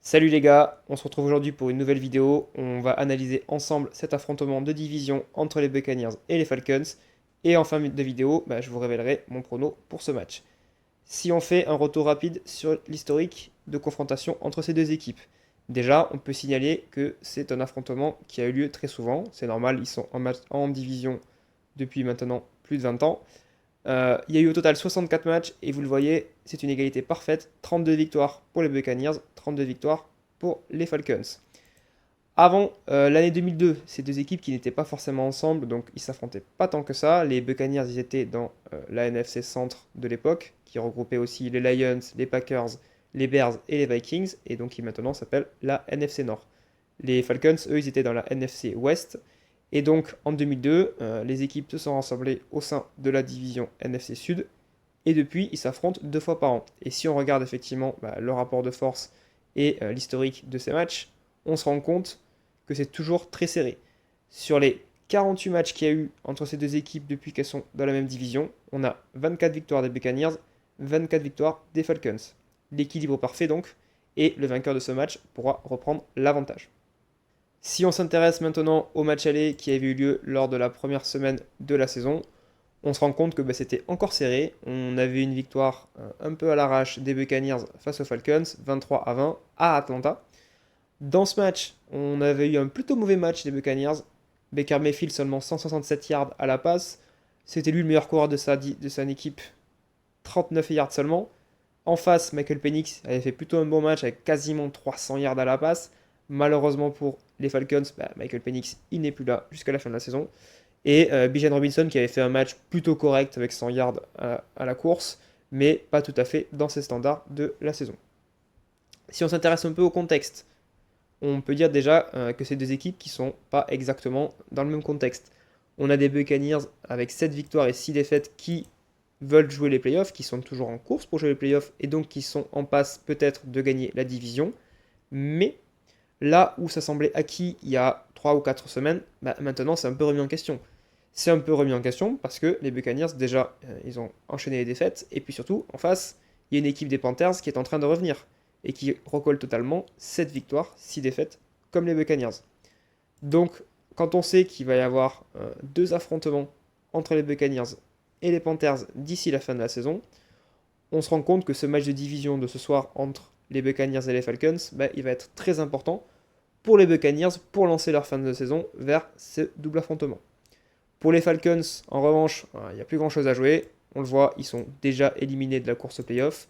Salut les gars, on se retrouve aujourd'hui pour une nouvelle vidéo. On va analyser ensemble cet affrontement de division entre les Buccaneers et les Falcons. Et en fin de vidéo, je vous révélerai mon prono pour ce match. Si on fait un retour rapide sur l'historique de confrontation entre ces deux équipes, déjà on peut signaler que c'est un affrontement qui a eu lieu très souvent. C'est normal, ils sont en division depuis maintenant plus de 20 ans. Il y a eu au total 64 matchs et vous le voyez, c'est une égalité parfaite. 32 victoires pour les Buccaneers, 32 victoires pour les Falcons. Avant l'année 2002, ces deux équipes qui n'étaient pas forcément ensemble, donc ils s'affrontaient pas tant que ça. Les Buccaneers, ils étaient dans la NFC Centre de l'époque, qui regroupait aussi les Lions, les Packers, les Bears et les Vikings, et donc qui maintenant s'appelle la NFC Nord. Les Falcons, eux, ils étaient dans la NFC Ouest, et donc en 2002, les équipes se sont rassemblées au sein de la division NFC Sud, et depuis, ils s'affrontent 2 fois par an. Et si on regarde effectivement le rapport de force et l'historique de ces matchs, on se rend compte que c'est toujours très serré. Sur les 48 matchs qu'il y a eu entre ces deux équipes depuis qu'elles sont dans la même division, on a 24 victoires des Buccaneers, 24 victoires des Falcons. L'équilibre parfait donc, et le vainqueur de ce match pourra reprendre l'avantage. Si on s'intéresse maintenant au match aller qui avait eu lieu lors de la première semaine de la saison, on se rend compte que c'était encore serré. On avait une victoire un peu à l'arrache des Buccaneers face aux Falcons, 23-20 à Atlanta. Dans ce match, on avait eu un plutôt mauvais match des Buccaneers. Baker Mayfield seulement 167 yards à la passe. C'était lui le meilleur coureur de son équipe, 39 yards seulement. En face, Michael Penix avait fait plutôt un bon match avec quasiment 300 yards à la passe. Malheureusement pour les Falcons, Michael Penix il n'est plus là jusqu'à la fin de la saison. Et Bijan Robinson qui avait fait un match plutôt correct avec 100 yards à la course, mais pas tout à fait dans ses standards de la saison. Si on s'intéresse un peu au contexte, on peut dire déjà que c'est deux équipes qui sont pas exactement dans le même contexte. On a des Buccaneers avec 7 victoires et 6 défaites qui veulent jouer les playoffs, qui sont toujours en course pour jouer les playoffs et donc qui sont en passe peut-être de gagner la division. Mais là où ça semblait acquis il y a 3 ou 4 semaines, maintenant c'est un peu remis en question. C'est un peu remis en question parce que les Buccaneers, déjà, ils ont enchaîné les défaites. Et puis surtout, en face, il y a une équipe des Panthers qui est en train de revenir et qui recolle totalement 7 victoires, 6 défaites, comme les Buccaneers. Donc, quand on sait qu'il va y avoir 2 affrontements entre les Buccaneers et les Panthers d'ici la fin de la saison, on se rend compte que ce match de division de ce soir entre les Buccaneers et les Falcons, il va être très important pour les Buccaneers pour lancer leur fin de saison vers ce double affrontement. Pour les Falcons, en revanche, il n'y a plus grand chose à jouer. On le voit, ils sont déjà éliminés de la course au playoff.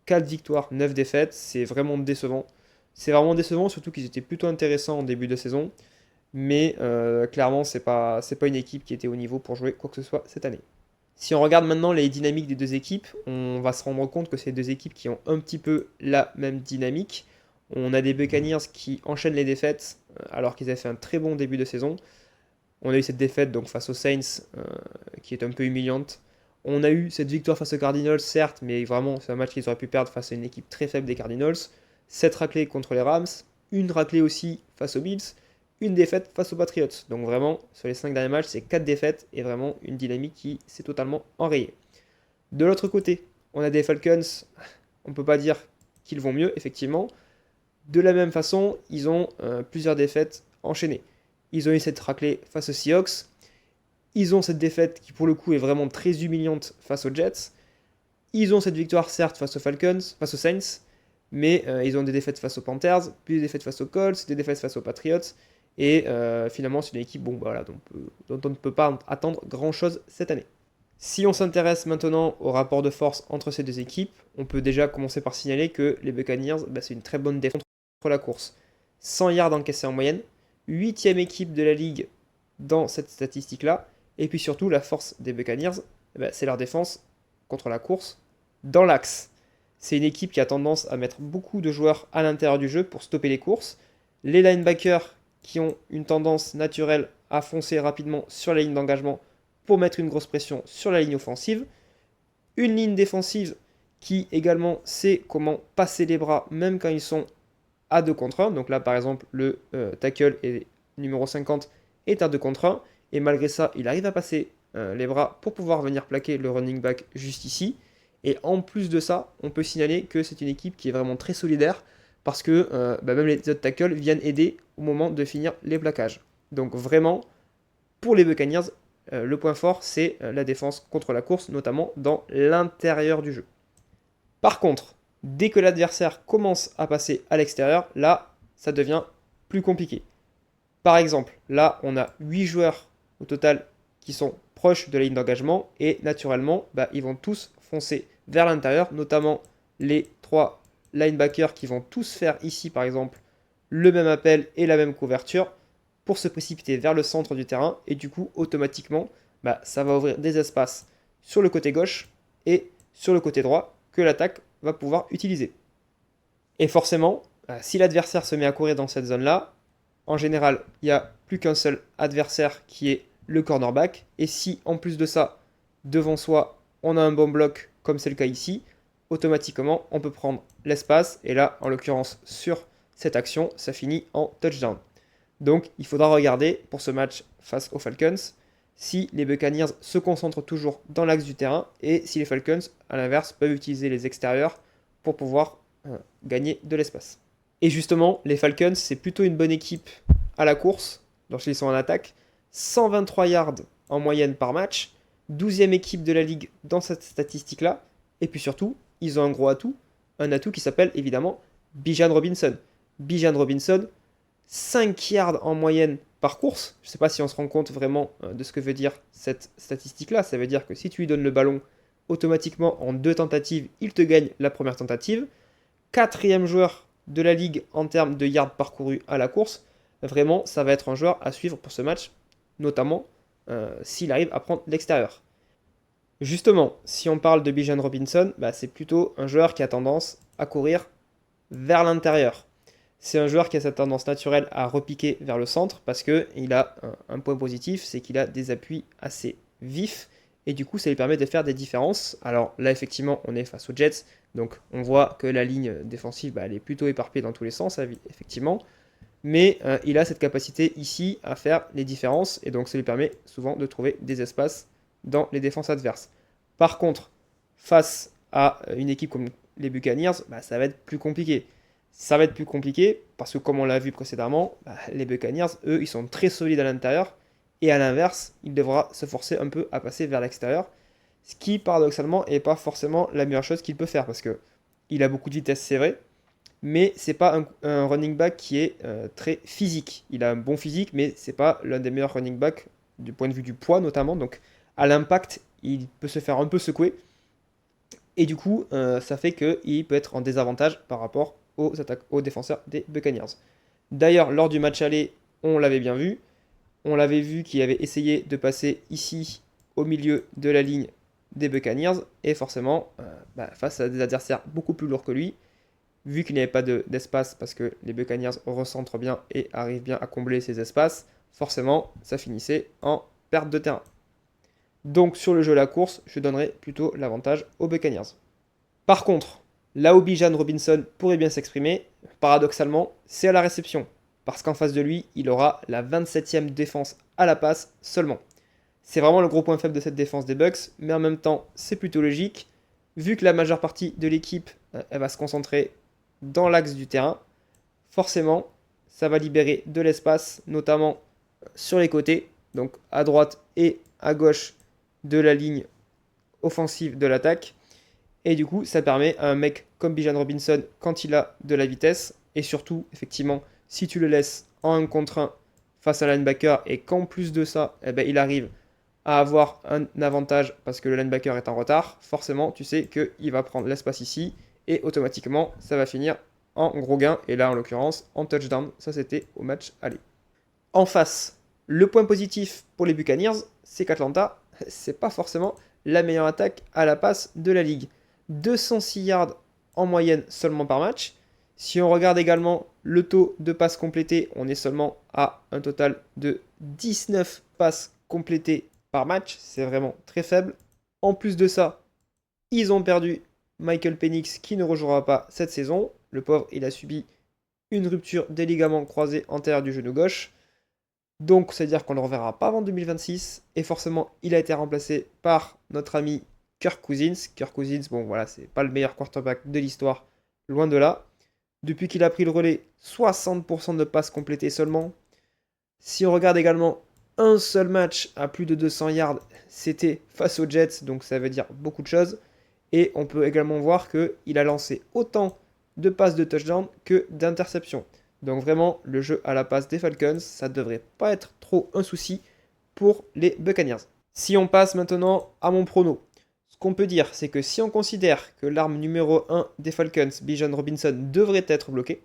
4 victoires, 9 défaites, c'est vraiment décevant. C'est vraiment décevant, surtout qu'ils étaient plutôt intéressants en début de saison. Mais clairement, c'est pas une équipe qui était au niveau pour jouer quoi que ce soit cette année. Si on regarde maintenant les dynamiques des deux équipes, on va se rendre compte que c'est deux équipes qui ont un petit peu la même dynamique. On a des Buccaneers qui enchaînent les défaites alors qu'ils avaient fait un très bon début de saison. On a eu cette défaite donc face aux Saints qui est un peu humiliante. On a eu cette victoire face aux Cardinals, certes, mais vraiment c'est un match qu'ils auraient pu perdre face à une équipe très faible des Cardinals. 7 raclées contre les Rams, une raclée aussi face aux Bills, une défaite face aux Patriots. Donc vraiment, sur les 5 derniers matchs, c'est 4 défaites et vraiment une dynamique qui s'est totalement enrayée. De l'autre côté, on a des Falcons, on ne peut pas dire qu'ils vont mieux, effectivement. De la même façon, ils ont plusieurs défaites enchaînées. Ils ont eu cette raclée face aux Seahawks. Ils ont cette défaite qui, pour le coup, est vraiment très humiliante face aux Jets. Ils ont cette victoire, certes, face aux Falcons, face aux Saints. Mais ils ont des défaites face aux Panthers, puis des défaites face aux Colts, des défaites face aux Patriots. Et finalement, c'est une équipe dont on ne peut pas attendre grand-chose cette année. Si on s'intéresse maintenant au rapport de force entre ces deux équipes, on peut déjà commencer par signaler que les Buccaneers, c'est une très bonne défense contre la course. 100 yards encaissés en moyenne, 8e équipe de la ligue dans cette statistique-là. Et puis surtout, la force des Buccaneers, c'est leur défense contre la course dans l'axe. C'est une équipe qui a tendance à mettre beaucoup de joueurs à l'intérieur du jeu pour stopper les courses. Les linebackers qui ont une tendance naturelle à foncer rapidement sur la ligne d'engagement pour mettre une grosse pression sur la ligne offensive. Une ligne défensive qui également sait comment passer les bras même quand ils sont à 2 contre 1. Donc là, par exemple, le tackle est numéro 50 est à 2 contre 1. Et malgré ça, il arrive à passer les bras pour pouvoir venir plaquer le running back juste ici. Et en plus de ça, on peut signaler que c'est une équipe qui est vraiment très solidaire parce que même les autres tackles viennent aider au moment de finir les plaquages. Donc vraiment, pour les Buccaneers, le point fort, c'est la défense contre la course, notamment dans l'intérieur du jeu. Par contre, dès que l'adversaire commence à passer à l'extérieur, là, ça devient plus compliqué. Par exemple, là, on a 8 joueurs au total qui sont proches de la ligne d'engagement et naturellement, ils vont tous foncer vers l'intérieur, notamment les 3 linebackers qui vont tous faire ici, par exemple, le même appel et la même couverture pour se précipiter vers le centre du terrain et du coup, automatiquement, ça va ouvrir des espaces sur le côté gauche et sur le côté droit que l'attaque va pouvoir utiliser. Et forcément, si l'adversaire se met à courir dans cette zone-là, en général, il n'y a plus qu'un seul adversaire qui est le cornerback. Et si en plus de ça, devant soi, on a un bon bloc, comme c'est le cas ici, automatiquement, on peut prendre l'espace. Et là, en l'occurrence, sur cette action, ça finit en touchdown. Donc, il faudra regarder pour ce match face aux Falcons si les Buccaneers se concentrent toujours dans l'axe du terrain et si les Falcons, à l'inverse, peuvent utiliser les extérieurs pour pouvoir gagner de l'espace. Et justement, les Falcons, c'est plutôt une bonne équipe à la course, lorsqu'ils sont en attaque. 123 yards en moyenne par match, 12e équipe de la ligue dans cette statistique-là. Et puis surtout, ils ont un gros atout, un atout qui s'appelle évidemment Bijan Robinson. Bijan Robinson, 5 yards en moyenne par course. Je ne sais pas si on se rend compte vraiment de ce que veut dire cette statistique-là. Ça veut dire que si tu lui donnes le ballon, automatiquement en 2 tentatives, il te gagne la première tentative. 4e joueur de la ligue en termes de yards parcourus à la course. Vraiment, ça va être un joueur à suivre pour ce match, notamment s'il arrive à prendre l'extérieur. Justement, si on parle de Bijan Robinson, c'est plutôt un joueur qui a tendance à courir vers l'intérieur. C'est un joueur qui a cette tendance naturelle à repiquer vers le centre parce qu'il a un point positif, c'est qu'il a des appuis assez vifs et du coup ça lui permet de faire des différences. Alors là effectivement on est face aux Jets, donc on voit que la ligne défensive elle est plutôt éparpillée dans tous les sens effectivement, mais il a cette capacité ici à faire les différences et donc ça lui permet souvent de trouver des espaces dans les défenses adverses. Par contre, face à une équipe comme les Buccaneers, ça va être plus compliqué. Ça va être plus compliqué parce que comme on l'a vu précédemment, les Buccaneers, eux, ils sont très solides à l'intérieur et à l'inverse, il devra se forcer un peu à passer vers l'extérieur, ce qui paradoxalement n'est pas forcément la meilleure chose qu'il peut faire parce que il a beaucoup de vitesse, c'est vrai, mais c'est pas un running back qui est très physique. Il a un bon physique, mais c'est pas l'un des meilleurs running backs du point de vue du poids notamment. Donc à l'impact, il peut se faire un peu secouer et du coup, ça fait qu'il peut être en désavantage par rapport aux défenseurs des Buccaneers. D'ailleurs, lors du match aller, on l'avait bien vu. On l'avait vu qu'il avait essayé de passer ici au milieu de la ligne des Buccaneers. Et forcément, face à des adversaires beaucoup plus lourds que lui, vu qu'il n'y avait pas d'espace parce que les Buccaneers recentrent bien et arrivent bien à combler ces espaces, forcément, ça finissait en perte de terrain. Donc sur le jeu à la course, je donnerais plutôt l'avantage aux Buccaneers. Par contre, là où Bijan Robinson pourrait bien s'exprimer, paradoxalement, c'est à la réception. Parce qu'en face de lui, il aura la 27e défense à la passe seulement. C'est vraiment le gros point faible de cette défense des Bucks, mais en même temps, c'est plutôt logique. Vu que la majeure partie de l'équipe, elle va se concentrer dans l'axe du terrain, forcément, ça va libérer de l'espace, notamment sur les côtés, donc à droite et à gauche de la ligne offensive de l'attaque. Et du coup, ça permet à un mec comme Bijan Robinson, quand il a de la vitesse, et surtout, effectivement, si tu le laisses en 1 contre 1 face à un linebacker, et qu'en plus de ça, il arrive à avoir un avantage parce que le linebacker est en retard, forcément, tu sais qu'il va prendre l'espace ici, et automatiquement, ça va finir en gros gain, et là, en l'occurrence, en touchdown. Ça, c'était au match aller. En face, le point positif pour les Buccaneers, c'est qu'Atlanta, c'est pas forcément la meilleure attaque à la passe de la ligue. 206 yards en moyenne seulement par match. Si on regarde également le taux de passes complétées, on est seulement à un total de 19 passes complétées par match. C'est vraiment très faible. En plus de ça, ils ont perdu Michael Penix qui ne rejouera pas cette saison. Le pauvre, il a subi une rupture des ligaments croisés antérieurs du genou gauche. Donc, c'est-à-dire qu'on ne le reverra pas avant 2026. Et forcément, il a été remplacé par notre ami Kirk Cousins. Kirk Cousins, bon voilà, c'est pas le meilleur quarterback de l'histoire, loin de là. Depuis qu'il a pris le relais, 60% de passes complétées seulement. Si on regarde également un seul match à plus de 200 yards, c'était face aux Jets, donc ça veut dire beaucoup de choses. Et on peut également voir qu'il a lancé autant de passes de touchdown que d'interceptions. Donc vraiment, le jeu à la passe des Falcons, ça ne devrait pas être trop un souci pour les Buccaneers. Si on passe maintenant à mon prono, ce qu'on peut dire, c'est que si on considère que l'arme numéro 1 des Falcons, Bijan Robinson, devrait être bloquée,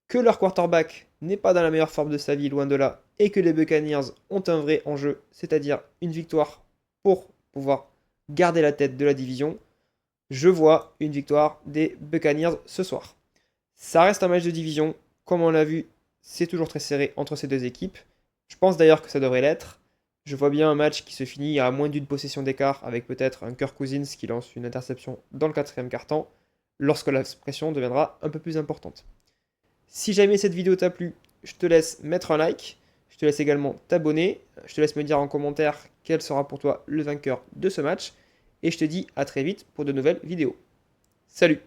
que leur quarterback n'est pas dans la meilleure forme de sa vie, loin de là, et que les Buccaneers ont un vrai enjeu, c'est-à-dire une victoire pour pouvoir garder la tête de la division, je vois une victoire des Buccaneers ce soir. Ça reste un match de division, comme on l'a vu, c'est toujours très serré entre ces deux équipes. Je pense d'ailleurs que ça devrait l'être. Je vois bien un match qui se finit à moins d'une possession d'écart, avec peut-être un Kirk Cousins qui lance une interception dans le quatrième quart-temps, lorsque la pression deviendra un peu plus importante. Si jamais cette vidéo t'a plu, je te laisse mettre un like, je te laisse également t'abonner, je te laisse me dire en commentaire quel sera pour toi le vainqueur de ce match, et je te dis à très vite pour de nouvelles vidéos. Salut!